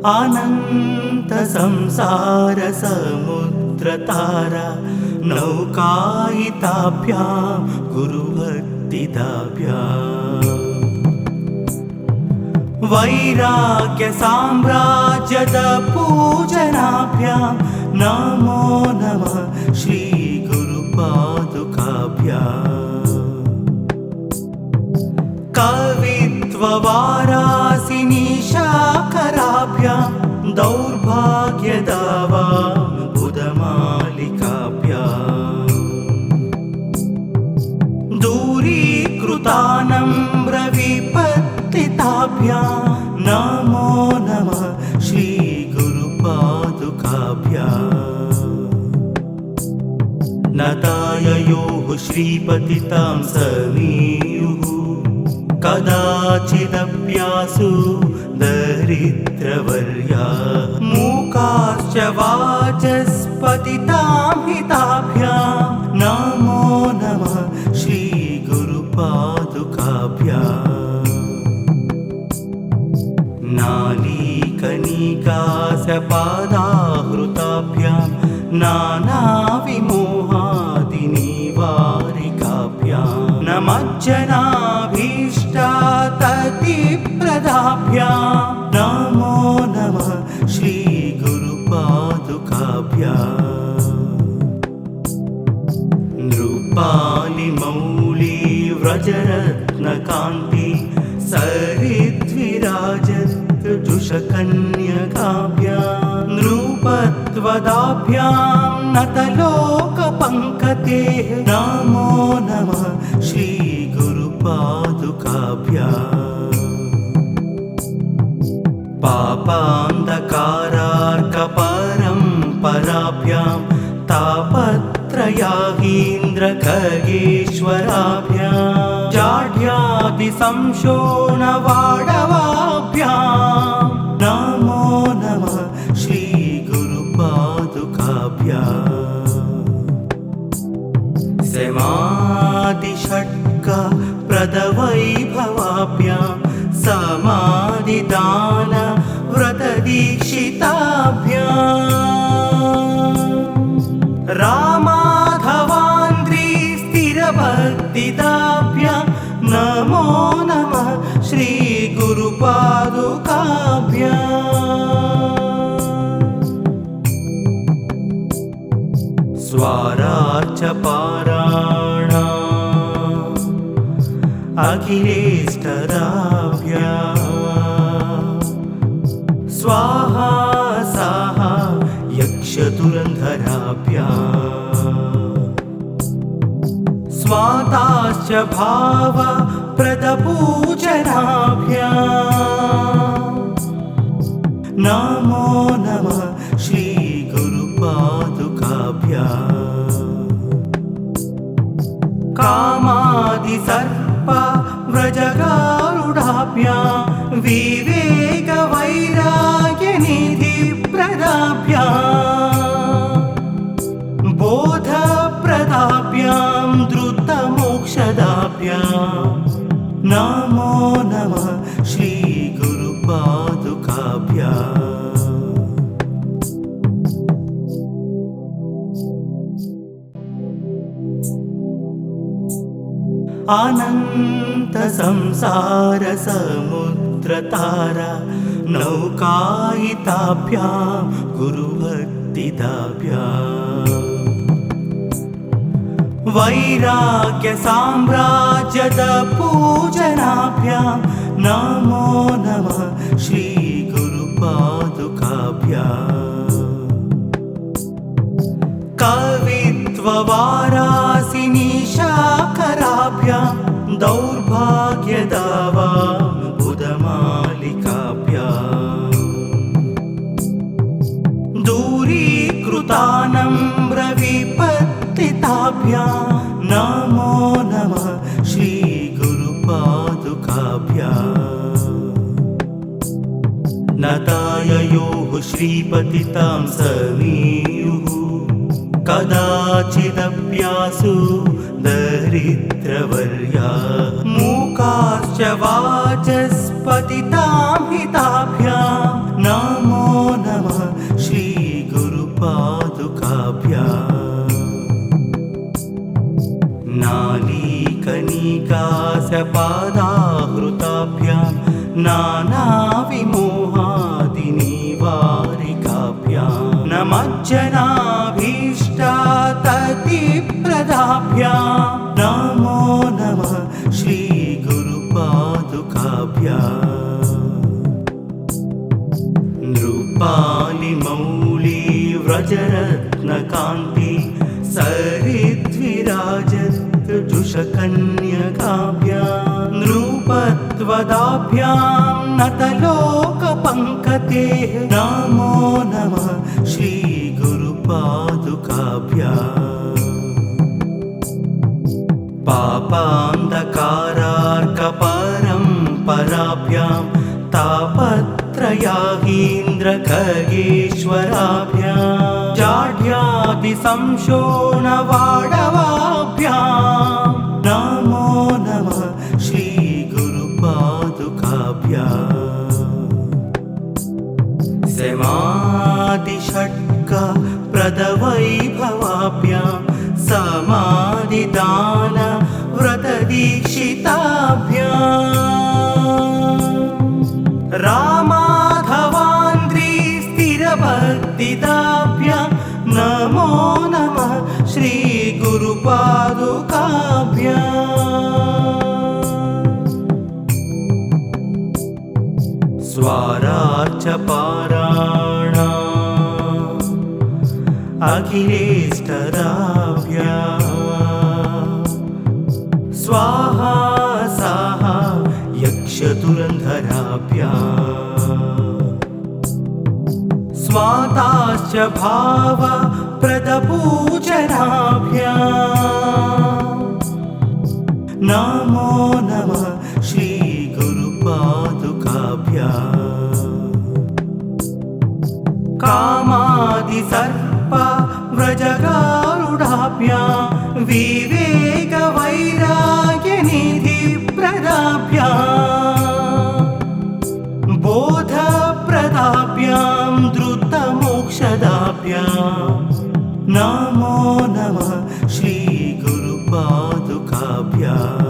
अनंत संसार समुद्रतारा नौकायिताभ्यां गुरुभक्तिदाभ्याम् वैराग्य साम्राज्यद पूजनाभ्यां नमो नमः श्री गुरुपादुकाभ्याम् कवित्व वारासिनी शाकराभ्यां दौर्भाग्यदावां बुधमालिकाभ्याम् दूरीकृतानम्र विपत्तिताभ्यां नमो नमः श्री गुरुपादुकाभ्याम् नताययोः श्रीपतितां समीयुः कदाचिदप्यासु दरिद्रवर्या मूकाश्च वाचस्पतितां हिताभ्यां नमो नमः श्री गुरुपादुकाभ्याम् नालीकनिकासपादाहृताभ्यां नानाविमोहादिनिवारिकाभ्यां नमज्जनाभीष्टाततिप्रदाभ्यां नमो नमः श्री गुरुपादुकाभ्याम् नृपालिमौली व्रजरत्नकान्ति सरिद्विराजत्जुषकन्यकाभ्यां नृपत्वदाभ्यां नतलोकपङ्कते नमो नमः श्री गुरुपादुकाभ्याम् पापान्धकारार्कपरम्पराभ्यां तापत्रयाहीन्द्रखगेश्वराभ्यां जाढ्यादिसंशोणवाडवाभ्यां नमो नमः श्री गुरुपादुकाभ्याम् समाधिषट्क प्रदवैभवाभ्यां समाधिदान व्रतदीक्षिताभ्याम् रामाधवान्द्री स्थिरभक्तिदाभ्यां नमो नमः श्री गुरुपादुकाभ्याम् स्वारार्चपाराणा अखिलेष्टदाभ्यां स्वाहा साहा यक्षधुरन्धराभ्यां स्वाताश्च भावप्रदपूजनाभ्यां नमो नमः श्री गुरुपादुकाभ्याम् कामादिसर्प व्रजगारुडाभ्यां विवेकवैराग्यनिधिप्रदाभ्यां बोधप्रदाभ्यां द्रुतमोक्षदाभ्यां नमो नमः श्री गुरुपादुकाभ्याम् अनंत संसार समुद्रतारा नौकायिताभ्यां गुरुभक्तिदाभ्याम् वैराग्य साम्राज्यद पूजनाभ्यां नमो नमः श्री गुरुपादुकाभ्याम् कवित्व वारासिनी शाकराभ्यां दौर्भाग्यदावां बुधमालिकाभ्याम् दूरीकृतानम्र विपत्तिताभ्यां नमो नमः श्री गुरुपादुकाभ्याम् नताययोः श्रीपतितां समीयुः कदाचिदप्यासु दरिद्रवर्या मूकाश्च वाचस्पतितां हिताभ्यां नमो नानाविमोहादिनिवारिकाभ्यां नमज्जनाभीष्टाततिप्रदाभ्यां नमो नमः श्रीगुरुपादुकाभ्याम् नृपालिमौली व्रजरत्नकान्ति सरिद्विराजत्जुषकन्यकाभ्यां नृपत्वदाभ्यां नतलोकपङ्कते नमो नमः श्रीगुरुपादुकाभ्याम् पापान्धकारार्कपरम्पराभ्यां तापत्रयाहीन्द्रखगेश्वराभ्यां जाढ्यादिसंशोणवाडवाभ्यां नमो नमः श्रीगुरुपादुकाभ्याम् समाधिषट्कप्रदवैभवाभ्यां समाधिदानव्रतदीक्षिताभ्याम् रामाधवान्द्री स्थिरभक्तिदाभ्यां नमो नमः श्रीगुरुपादुकाभ्याम् स्वारार्चपाराणा अखिलेष्टदाभ्यां स्वाहा साहा यक्षधुरन्धराभ्यां स्वाताश्च भावप्रदपूजनाभ्यां नमो नमः श्रीगुरुपादुकाभ्याम् कामादिसर्पव्रजगारुडाभ्यां विवेकवैराग्यनिधिप्रदाभ्यां बोधप्रदाभ्यां द्रुतमोक्षदाभ्यां नमो नमः श्रीगुरुपादुकाभ्याम्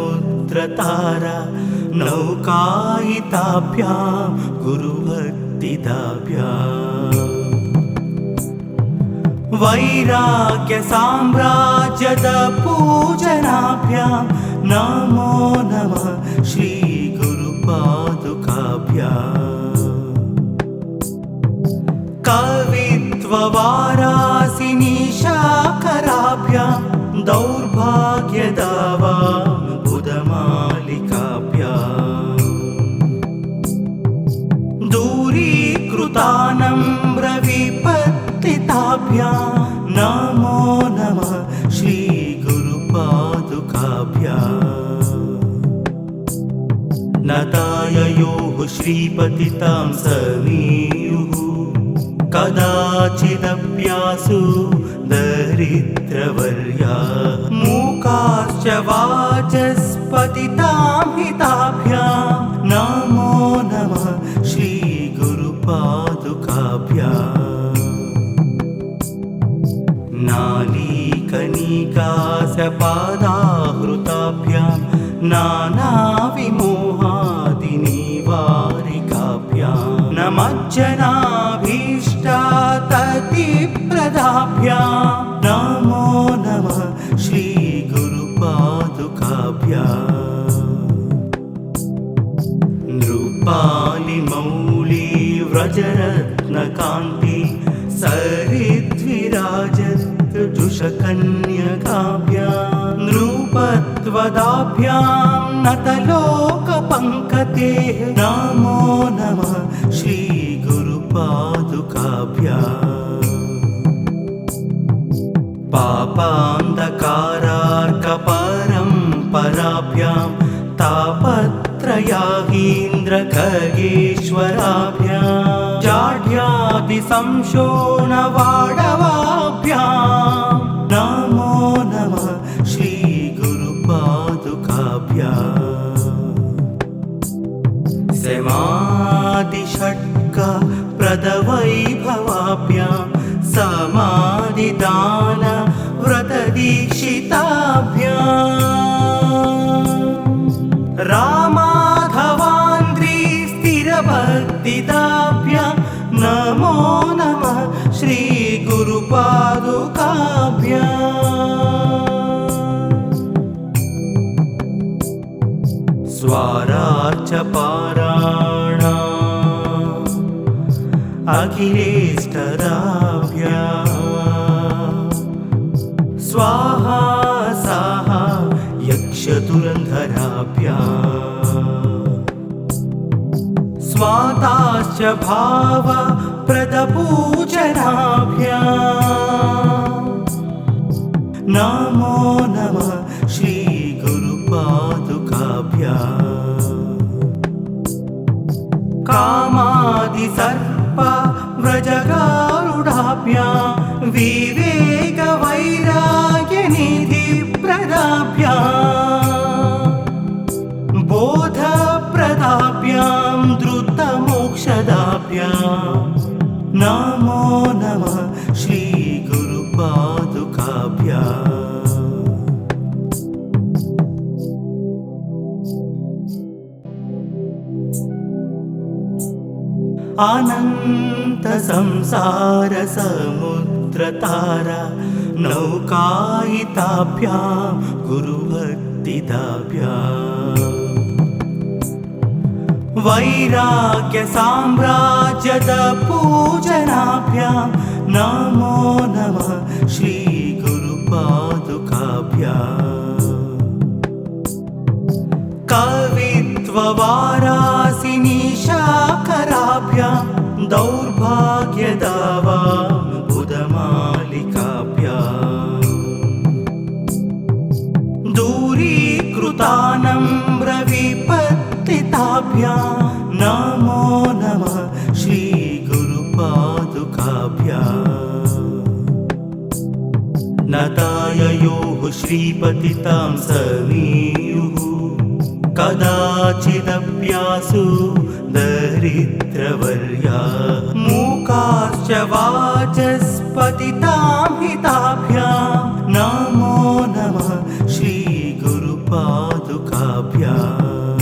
अनन्तसंसारसमुद्रतारा नौकायिताभ्यां गुरुभक्तिदाभ्याम् वैराग्यसाम्राज्यदपूजनाभ्यां नमो नमः श्रीगुरुपादुकाभ्याम् कवित्ववारासिनीशाकराभ्यां दौर्भाग्यदावां बुधमालिकाभ्याम् दूरीकृतानम्रविपत्तिताभ्यां नमो नमः श्रीगुरुपादुकाभ्याम् नताययोः श्रीपतितां समीयुः कदाचिदप्यासु दरिद्रवर्या मूकाश्च वाचस्पतितां हिताभ्यां नमो नमः श्रीगुरुपादुकाभ्याम् नालीकनिकासपादाहृताभ्यां नानाविमोहादिनिवारिकाभ्यां नमज्जनाभीष्टाततिप्रदाभ्यां नमो नमः श्रीगुरुपादुकाभ्याम् नृपालिमौली व्रजरत्नकान्ति सरिद्विराजत्जुषकन्यकाभ्यां नृपत्वदाभ्यां नतलोकपङ्कते नमो नमः श्रीगुरुपादुकाभ्याम् पापान्धकारार्कपरम्पराभ्यां तापत्रयाहीन्द्रखगेश्वराभ्यां जाढ्यादिसंशोणवाडवाभ्यां नमो नमः श्रीगुरुपादुकाभ्याम् समाधिषट्कप्रदवैभवाभ्यां प्रदवैभवाभ्यां समाधिदान व्रतदीक्षिताभ्याम् रामाधवान्द्री स्थिरभक्तिदाभ्यां नमो नमः श्रीगुरुपादुकाभ्याम् स्वारार्चपाराणा अखिलेष्टदाभ्याम् स्वाहा साहा यक्षधुरन्धराभ्याम् स्वाताश्च भाव प्रदपूजनाभ्याम् नमो नमः श्रीगुरुपादुकाभ्याम् कामादिसर्प व्रजगारुडाभ्याम् विवेकवैराग्यनिधिप्रदाभ्याम् बोधप्रदाभ्याम् द्रुतमोक्षदाभ्याम् नमो नमः श्रीगुरुपादुकाभ्याम् अनंत संसार समुद्रतारा नौकायिताभ्यां गुरुभक्तिदाभ्याम् वैराग्य साम्राज्यद पूजनाभ्यां नमो नमः श्रीगुरुपादुकाभ्याम् कवित्ववारासिनी शाकराभ्यां दौर्भाग्यदावां बुधमालिकाभ्याम् दूरीकृतानम्रविपत्तिताभ्यां नमो नमः श्रीगुरुपादुकाभ्याम् नताययोः श्रीपतितां समीयुः कदाचिदप्यासु दरिद्रवर्या मूकाश्च वाचस्पतितां हिताभ्यां नमो नमः श्रीगुरुपादुकाभ्याम्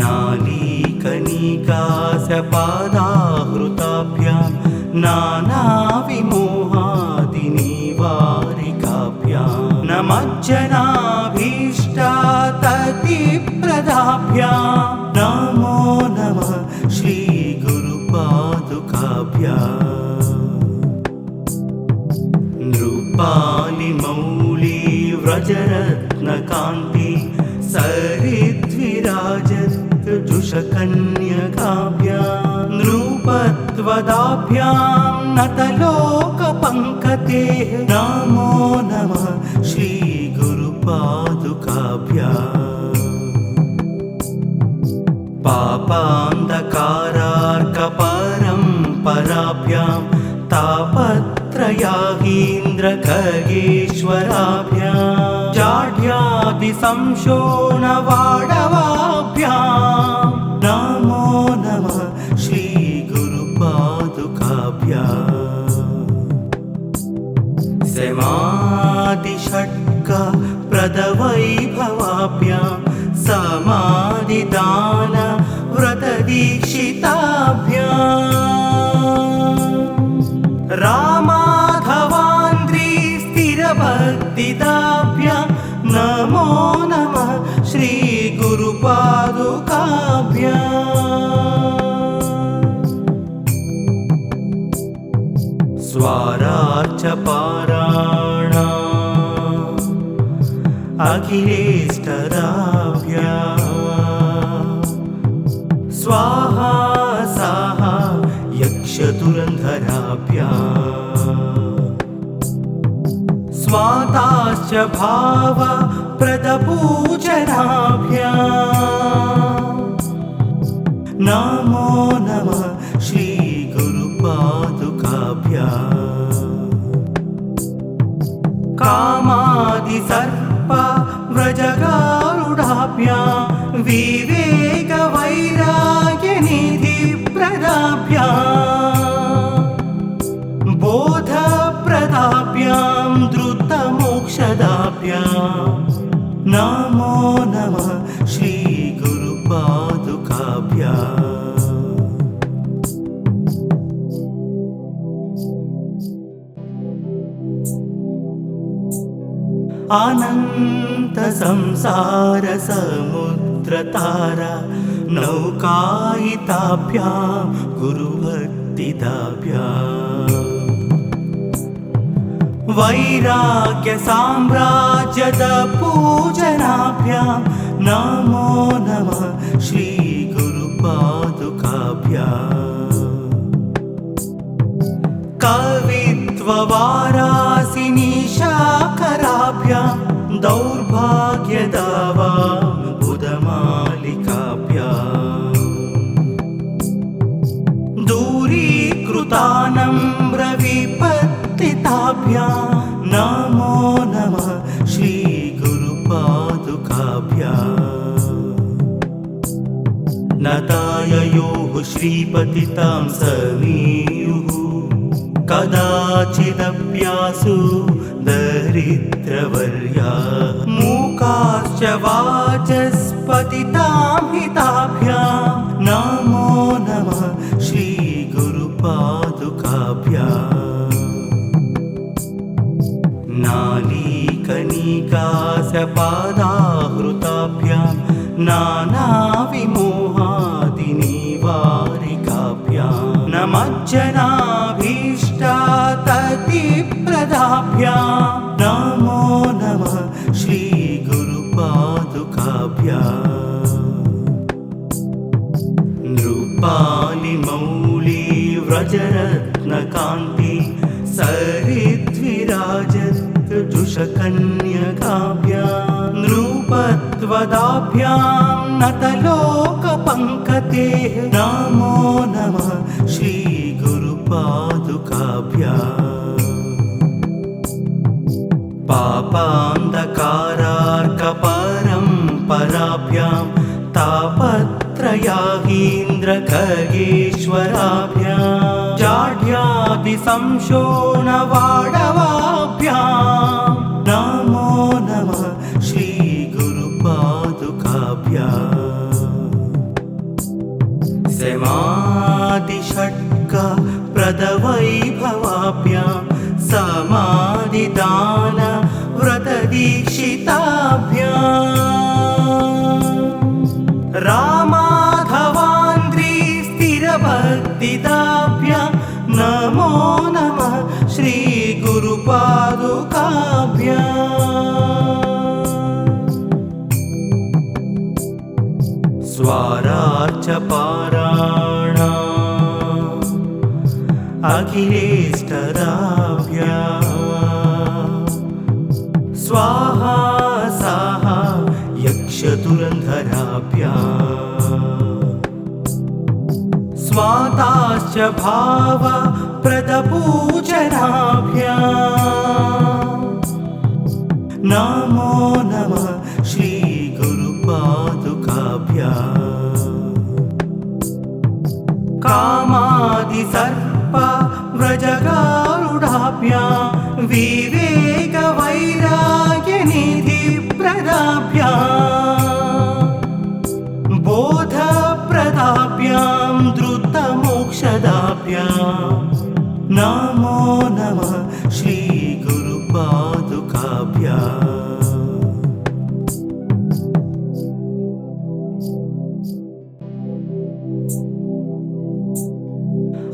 नालीकनिकासपादाहृताभ्यां नानाविमोहादिनिवारिकाभ्यां नमज्जनाभीष्टाततिप्रदाभ्यां नमो नमः श्रीगुरुपादुकाभ्याम् नृपालिमौलिव्रजरत्नकान्ति सरिद्विराजत्जुषकन्यकाभ्यां नृपत्वदाभ्यां नतलोकपङ्कते नमो नमः श्रीगुरुपादुकाभ्याम् पापान्धकारार्कपरम्पराभ्यां तापत्रयाहीन्द्रखगेश्वराभ्यां जाढ्यादिसंशोणवाडवाभ्यां नमो नमः श्रीगुरुपादुकाभ्याम् समाधिषट्क प्रदवैभवाभ्यां समाधिदान व्रतदीक्षिताभ्याम् रामाधवान्द्री स्थिरभक्तिदाभ्यां नमो नमः श्रीगुरुपादुकाभ्याम् स्वारार्चपाराणा अखिलेष्टदाभ्याम् स्वाहा साहा यक्षधुरन्धराभ्याम् स्वाताश्च भाव प्रदपूजनाभ्याम् नमो नमः श्रीगुरुपादुकाभ्याम् कामादिसर्प व्रजगारुडाभ्यां विवेकवैराग्यनिधिप्रदाभ्याम् नमो नमः श्री गुरुपादुकाभ्याम्। अनंत संसार समुद्रतारा नौकायिताभ्यां गुरुभक्तिदाभ्याम्। वैराग्य साम्राज्यद पूजनाभ्यां नमो नमः श्री गुरुपादुकाभ्याम्। कवित्व वारासिनी शाकराभ्यां दौर्भाग्यदावां बुधमालिकाभ्याम्। दूरीकृतानम्र विपत्तिताभ्यां नमो नमः श्री गुरुपादुकाभ्याम्। नताययोः श्रीपतितां समीयुः कदाचिदप्यासु दरिद्रवर्या। मूकाश्च वाचस्पतितां हिताभ्यां नमो नमः श्री गुरुपादुकाभ्याम्। नालीकनिकासपादाहृताभ्यां नानाविमोहादिनिवारिकाभ्यां नमज्जनाभीष्टाततिप्रदाभ्यां नमो नमः श्री गुरुपादुकाभ्याम्। नृपालिमौली व्रजरत्नकान्ति सरिद्विराजत् जुषकन्यकाभ्यां नृपत्वदाभ्यां नतलोकपङ्कते नमो नमः श्री गुरुपादुकाभ्याम्। पापान्धकारार्कपरम्पराभ्यां तापत्रयाहीन्द्रखगेश्वराभ्यां जाड्यादिसंशोणवाडवाभ्यां नमो नमः श्री गुरुपादुकाभ्याम्। समाधिषट्क प्रदवैभवाभ्यां समाधिदान व्रतदीक्षिताभ्याम्। रामाधवान्द्री स्थिरभक्तिदाभ्यां नमो नमः श्री गुरुपादुकाभ्याम्। स्वारार्चपाराणा अखिलेष्टदाभ्यां स्वाहा साहा यक्षधुरन्धराभ्यां स्वाताश्च भाव प्रदपूजनाभ्यां नमो नमः श्री गुरुपादुकाभ्याम्। कामादिसर्प व्रजगारुडाभ्यां विवेकवैराग्यनिधिप्रदाभ्यां बोधप्रदाभ्यां द्रुतमोक्षदाभ्यां नमो नमः श्री गुरुपादुकाभ्याम्।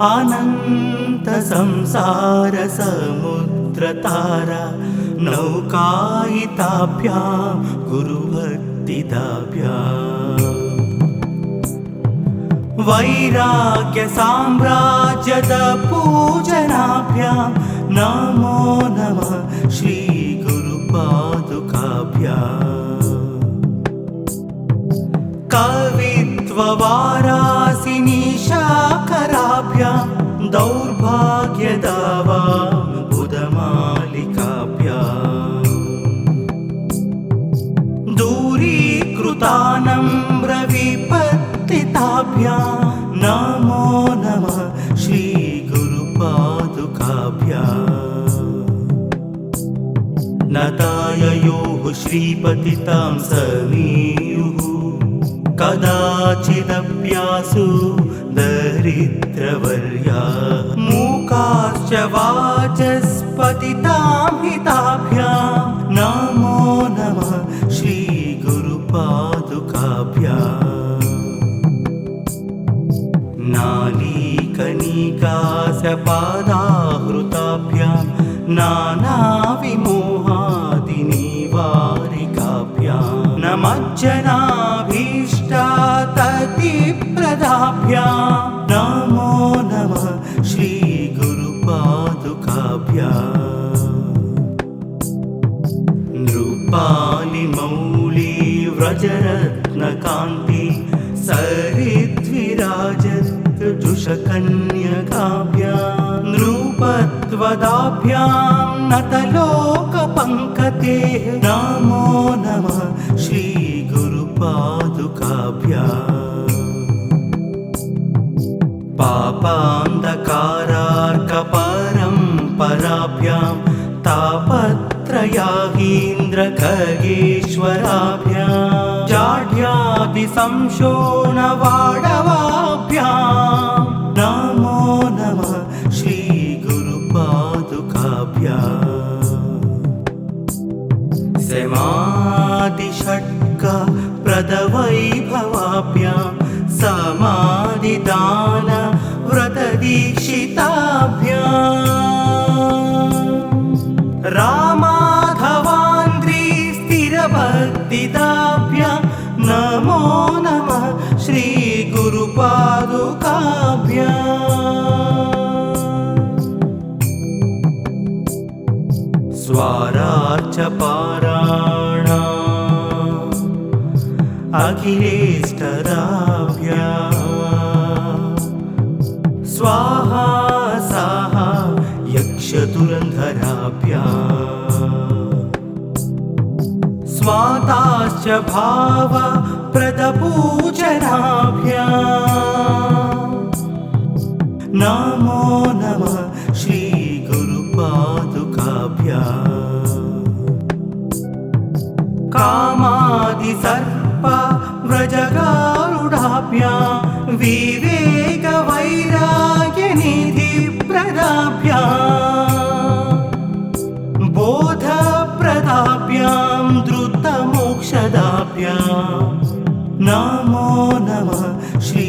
अनंत संसार समुद्रतारा नौकायिताभ्यां गुरुभक्तिदाभ्याम्। वैराग्य साम्राज्यद पूजनाभ्यां नमो नमः श्री गुरुपादुकाभ्याम्। कवित्व वारासिनी शाकराभ्यां दौर्भाग्यदावां बुधमालिकाभ्याम्। दूरीकृतानम्र विपत्तिताभ्यां नमो नमः श्री गुरुपादुकाभ्याम्। नताययो श्रीपतितां समीयुः कदाचिदप्यासु दरिद्रवर्या मूकाश्च वाचस्पतितां हिताभ्यां नमो नमः श्रीगुरुपादुकाभ्याम् नालीकनिकासपादाहृताभ्यां नानाविमोहादिनिवारिकाभ्यां नमज्जनाभीष्टाततिप्रदाभ्यां नमो नमः श्रीगुरुपादुकाभ्याम् नृपालिमौलिव्रजरत्नकान्ति सरिद्विराजत्जुषकन्यकाभ्यां नृपत्वदाभ्यां नतलोकपङ्कतेः नमो नमः श्रीगुरुपादुकाभ्याम् पापान्धकारार्कपरम्पराभ्यां तापत्रयाहीन्द्रखगेश्वराभ्यां जाढ्यादिसंशोणवाडवाभ्यां नमो नमः श्रीगुरुपादुकाभ्याम् समाधिषट्कप्रदवैभवाभ्यां समाधिदानव्रतदीक्षिताभ्याम् रामाधवान्द्रिस्थिरभक्तिदाभ्यां नमो नमः श्रीगुरुपादुकाभ्याम् स्वारार्चपाराणा अखिलेष्टदाभ्यां स्वाहा साहा यक्षधुरन्धराभ्यां स्वाताश्च भावप्रदपूजनाभ्यां नमो नमः श्रीगुरुपादुकाभ्याम् कामादिसर्पव्रजगारुडाभ्यां विवेकवैराग्यनिधिप्रदाभ्यां बोधप्रदाभ्यां द्रुतमोक्षदाभ्यां नमो नमः श्री